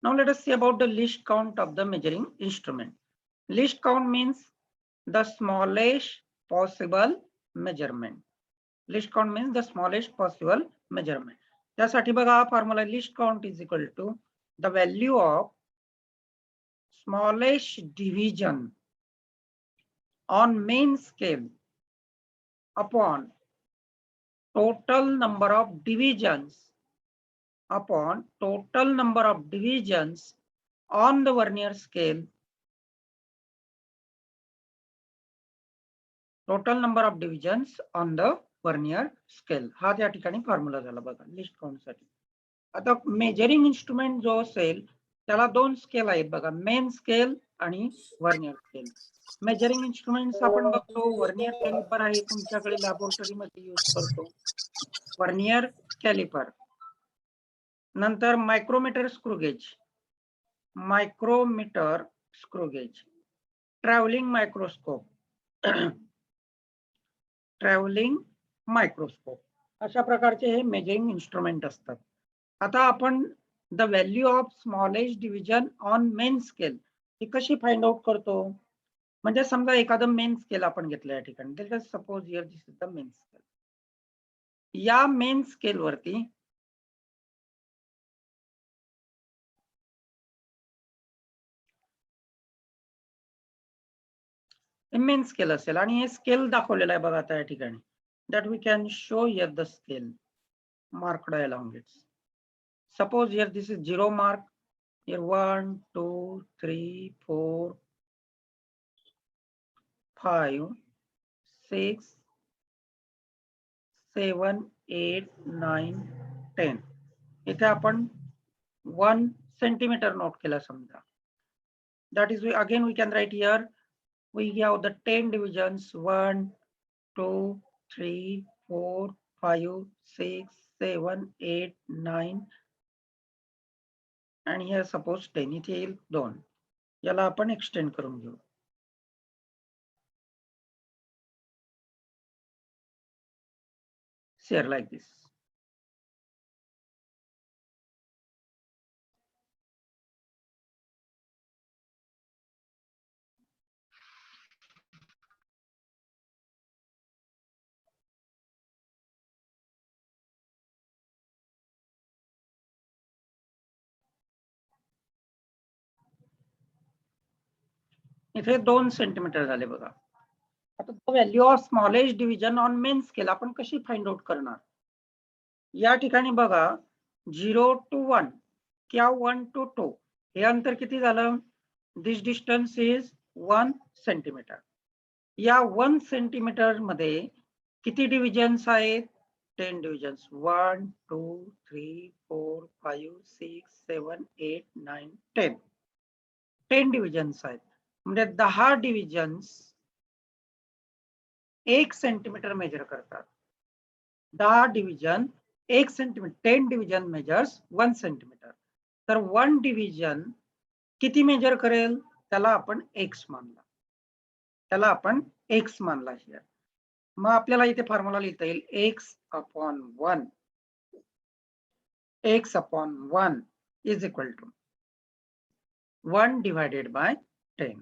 Now let us see about the least count of the measuring instrument. Least count means the smallest possible measurement. Least count means the smallest possible measurement. त्यासाठी बघा हा formula least count is equal to the value of smallest division on main scale upon total number of divisions upon total number of divisions on the vernier scale. Total number of divisions on the vernier scale. हा त्या ठिकाणी formula झाला बघा list count साठी. आता measuring instrument जो असेल त्याला दोन स्केल आहेत बघा, मेन स्केल आणि वर्नियर स्केल. मेजरिंग इन्स्ट्रुमेंट्स आपण बघतो, वर्नियर कॅलिपर आहे तुमच्याकडे लॅबोरेटरी मध्ये यूज करतो, वर्नियर कॅलिपर. नंतर micrometer screw gauge, micrometer screw gauge, travelling microscope, travelling microscope, अशा प्रकारचे हे मेजरिंग इन्स्ट्रुमेंट असतात. आता आपण the value of smallest division on main scale ही कशी फाइंड आउट करतो? म्हणजे समजा एखादं मेन स्केल आपण घेतलं या ठिकाणी, let us suppose here this is the main scale. या मेन स्केल वरती मेन स्केल असेल आणि हे स्केल दाखवलेलं आहे बघा आता या ठिकाणी. That we can show here the scale marked along it. Suppose here this is 0 mark. Here 1, 2, 3, 4, 5, 6, 7, 8, 9, 10. इथे आपण 1 centimeter नोट केला समजा. That is, again we can write here, we have the 10 divisions, 1, 2, 3, 4, 5, 6, 7, 8, 9, and here suppose 10. इथे येईल 2. याला आपण extend करून घेऊ. Here like this. इथे 2 सेंटीमीटर झाले बघा. आता value of smallest division on main scale आपण कशी फाइंड आउट करणार? या ठिकाणी बघा 0 to 1 किंवा 1 to 2 हे अंतर किती झालं? दिस डिस्टन्स इज 1 सेंटीमीटर. या 1 सेंटीमीटर मध्ये किती डिव्हिजन्स आहेत? 10 डिव्हिजन्स. 1, 2, 3, 4, 5, 6, 7, 8, 9, 10. 10 डिव्हिजन्स आहेत. म्हणजे 10 डिव्हिजन्स 1 सेंटीमीटर मेजर करतात. 10 division 1 centimetre. 10 division measures 1 centimetre. तर 1 डिव्हिजन किती मेजर करेल? त्याला आपण x मानला. त्याला आपण x मानला here. मग आपल्याला इथे फॉर्म्युला लिहिता येईल x upon 1. x upon 1 is equal to 1 divided by 10.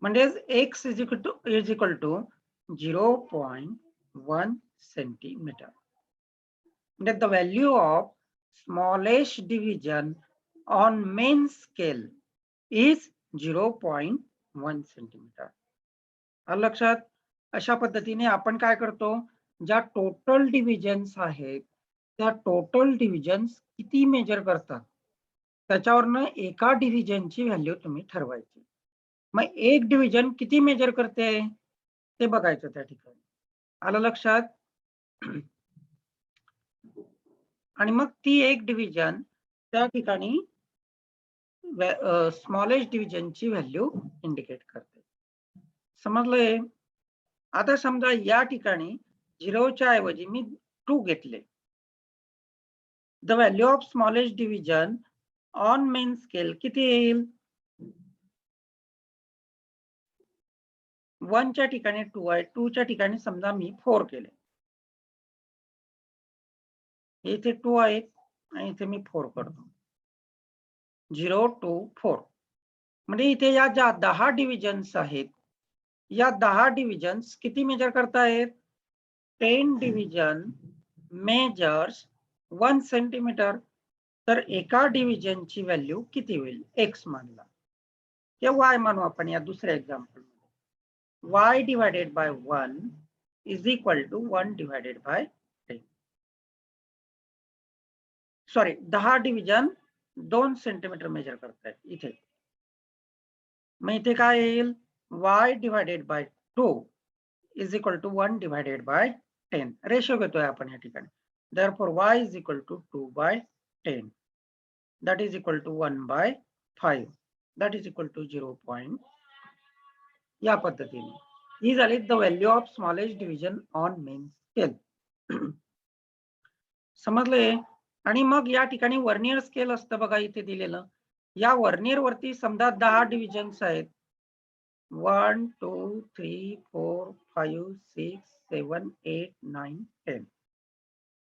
म्हणजे x is equal to 0.1 centimeter. That the value of smallest division on main scale is 0.1 centimeter. लक्षात? अशा पद्धतीने आपण काय करतो, ज्या टोटल डिव्हिजन्स आहेत त्या टोटल डिव्हिजन्स किती मेजर करतात त्याच्यावरनं एका डिव्हिजनची व्हॅल्यू तुम्ही ठरवायची. मग एक डिव्हिजन किती मेजर करते ते बघायचं त्या ठिकाणी. आलं लक्षात? आणि मग ती एक डिव्हिजन त्या ठिकाणी स्मॉलेस्ट डिव्हिजनची व्हॅल्यू इंडिकेट करते. समजलंय? आता समजा या ठिकाणी 0च्या ऐवजी मी 2 घेतले. The value of smallest division on main scale किती येईल? 1 च्या ठिकाणी 2 आहे, 2 च्या ठिकाणी समजा मी 4 केले. इथे 2 आहेत आणि इथे मी 4 करतो. 0 to 4. म्हणजे इथे या ज्या 10 डिव्हिजन्स आहेत, या 10 डिव्हिजन्स किती मेजर करतायत? 10 डिव्हिजन मेजर्स 1 सेंटीमीटर. तर एका डिव्हिजनची व्हॅल्यू किती होईल? x मानला किंवा y मानू आपण या दुसऱ्या एक्झाम्पल मध्ये. y divided by 1 is equal to 1 divided by 10. Sorry, 10 division 2 centimetre measure करतायत इथे. मग इथे काय येईल? y divided by 2 is equal to 1 divided by 10. Ratio घेतोय आपण या ठिकाणी. Therefore y is equal to 2 by 10. That is equal to 1 by 5. That is equal to 0. या पद्धतीने ही झाली the value of smallest division on main scale. समजले? आणि मग या ठिकाणी वर्नियर स्केल असतं बघा इथे दिलेलं. या वर्नियर वरती समजा 10 डिव्हिजन्स आहेत. 1 2 3 4 5 6 7 8 9 10.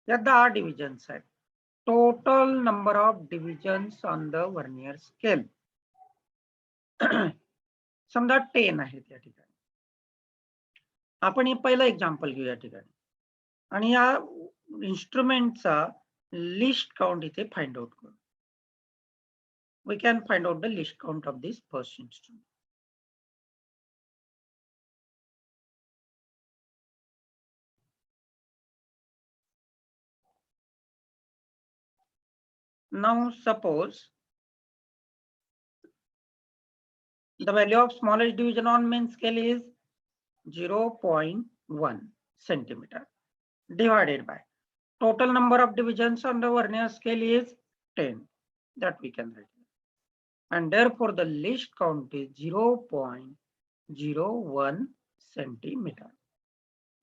या 10 डिव्हिजन्स आहेत. Total number of divisions on the vernier scale समजा 10 आहेत या ठिकाणी. आपण हे पहिलं एक्झाम्पल घेऊ या ठिकाणी आणि या इन्स्ट्रुमेंटचा लिस्ट काउंट इथे फाइंड आउट करू. We can find out the least count of this first instrument. Now suppose the value of smallest division on main scale is 0.1 centimeter divided by total number of divisions on the vernier scale is 10. That we can write. And therefore the least count is 0.01 centimeter.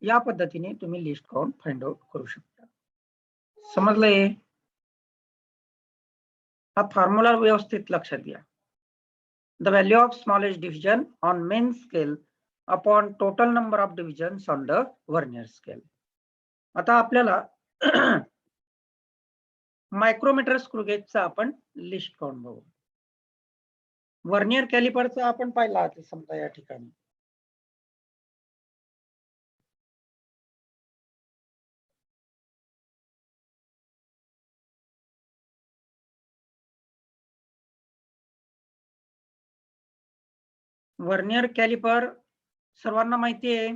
या पद्धतीने तुम्ही list count find out करू शकता. समजलंय? हा formula व्यवस्थित लक्षात घ्या. The value of smallest division on main scale upon total number of divisions on the vernier scale. आता आपल्याला मायक्रोमीटर स्क्रू गेजचा आपण लिस्ट काउंट बघू. वर्नियर कॅलिपरचा आपण पाहिला आहे समजा या ठिकाणी. वर्नियर कॅलिपर सर्वांना माहिती आहे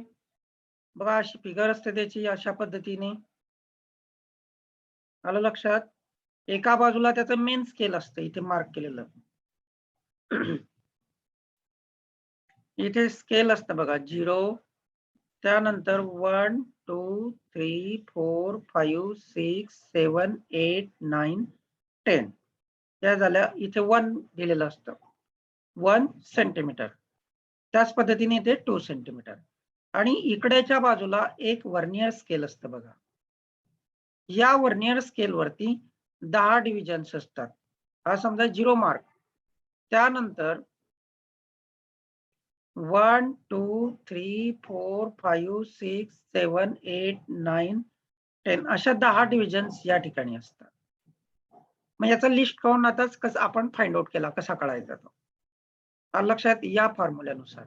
बघा, अशी फिगर असते त्याची अशा पद्धतीने. आलं लक्षात? एका बाजूला त्याचं मेन स्केल असतं इथे मार्क केलेलं. इथे स्केल असतं बघा 0, त्यानंतर 1 2 3 4 5 6 7 8 9 10. त्या झाल्या. इथे 1 दिलेलं असतं 1 सेंटीमीटर. त्याच पद्धतीने इथे 2 सेंटीमीटर. आणि इकडेच्या बाजूला एक वर्नियर स्केल असतं बघा. या वर्नियर स्केल वरती 10 डिव्हिजन्स असतात. हा समजा 0 मार्क. त्यानंतर 1 2 3 4 5 6 7 8 9 10 अशा 10 डिव्हिजन्स या ठिकाणी असतात. मग याचा लिस्ट काउंट आताच कसं आपण फाइंड आउट केला, कसा कळायचा तो लक्षात. या फॉर्म्युल्यानुसार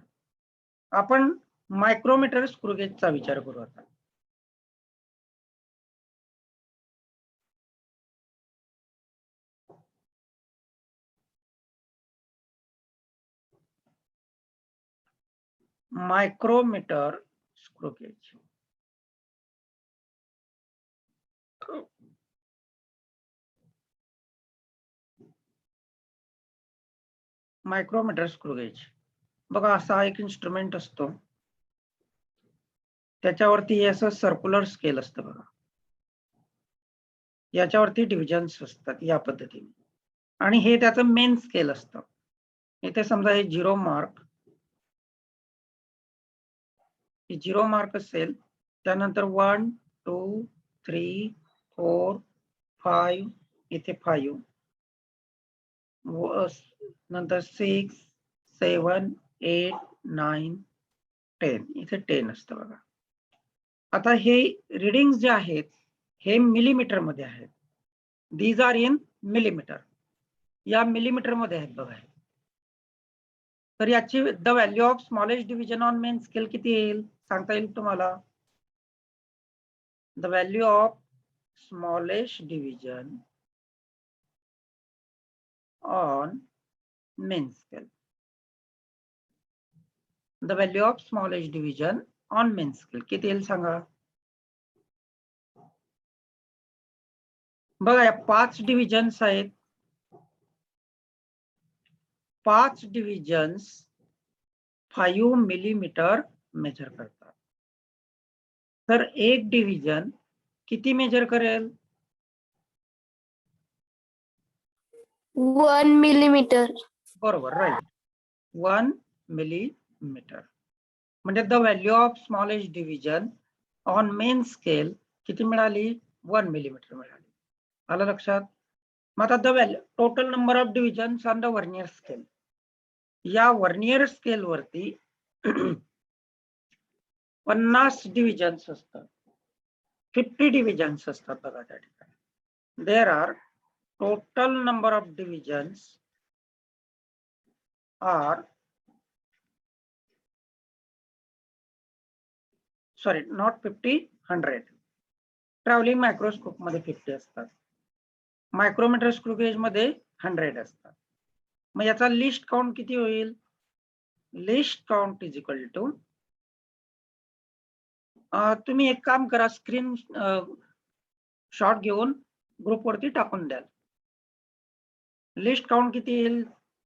आपण मायक्रोमीटर स्क्रू गेजचा विचार करू आता. Micrometer screw gauge. Micrometer screw gauge बघा, असा एक इन्स्ट्रुमेंट असतो. त्याच्यावरती असं सर्क्युलर स्केल असतं बघा. याच्यावरती डिव्हिजन्स असतात या पद्धतीने. आणि हे त्याचं मेन स्केल असतं. इथे समजा हे 0 मार्क, हे 0 मार्क असेल. त्यानंतर 1 2 3 4 5 इथे 5, नंतर 6 7 8 9 10 इथे 10 असतं बघा. आता हे रीडिंग्स जे आहेत हे मिलीमीटर मध्ये आहेत. These are in millimetre. या मिलीमीटर मध्ये आहेत बघा. तर याची the value of smallest division on main scale किती येईल सांगता येईल तुम्हाला? The value of smallest division on main scale. The value of smallest division on main scale किती येईल सांगा? बघा, या 5 डिव्हिजन्स आहेत. 5 डिव्हिजन्स 5 मिलीमीटर मेजर करतात. तर एक डिव्हिजन किती मेजर करेल? 1 मिलीमीटर. बरोबर, राईट. 1 मिलीमीटर. म्हणजे the value of smallest division on main scale किती मिळाली? 1 मिलीमीटर मिळाली. आलं लक्षात? मग आता the value total number of divisions on the vernier scale. या व्हर्नियर स्केल वरती 50 डिव्हिजन्स असतात, 50 डिव्हिजन्स असतात बघा त्या ठिकाणी. There are total number of divisions are sorry not 50, 100. Travelling microscope मध्ये 50 असतात, मायक्रोमीटर स्क्रू गेज मध्ये 100 असतात. मग याचा लिस्ट काउंट किती होईल? Least count is equal to, तुम्ही एक काम करा, स्क्रीन शॉट घेऊन ग्रुप वरती टाकून द्याल. लिस्ट काउंट किती येईल?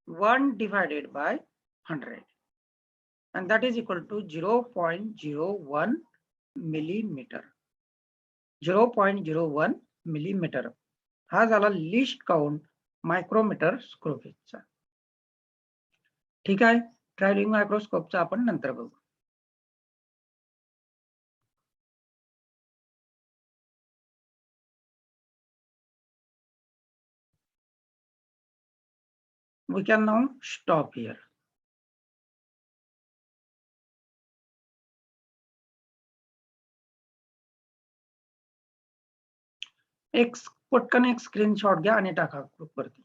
1 divided bye 100 and that is equal to 0.01 millimetre. 0.01 millimetre हा झाला लिस्ट काउंट मायक्रोमीटर स्क्रू गेजचा. ठीक आहे, ट्रॅव्हलिंग मायक्रोस्कोपचा आपण नंतर बघू. We can now stop here. एक पटकन एक स्क्रीनशॉट घ्या आणि टाका ग्रुप वरती.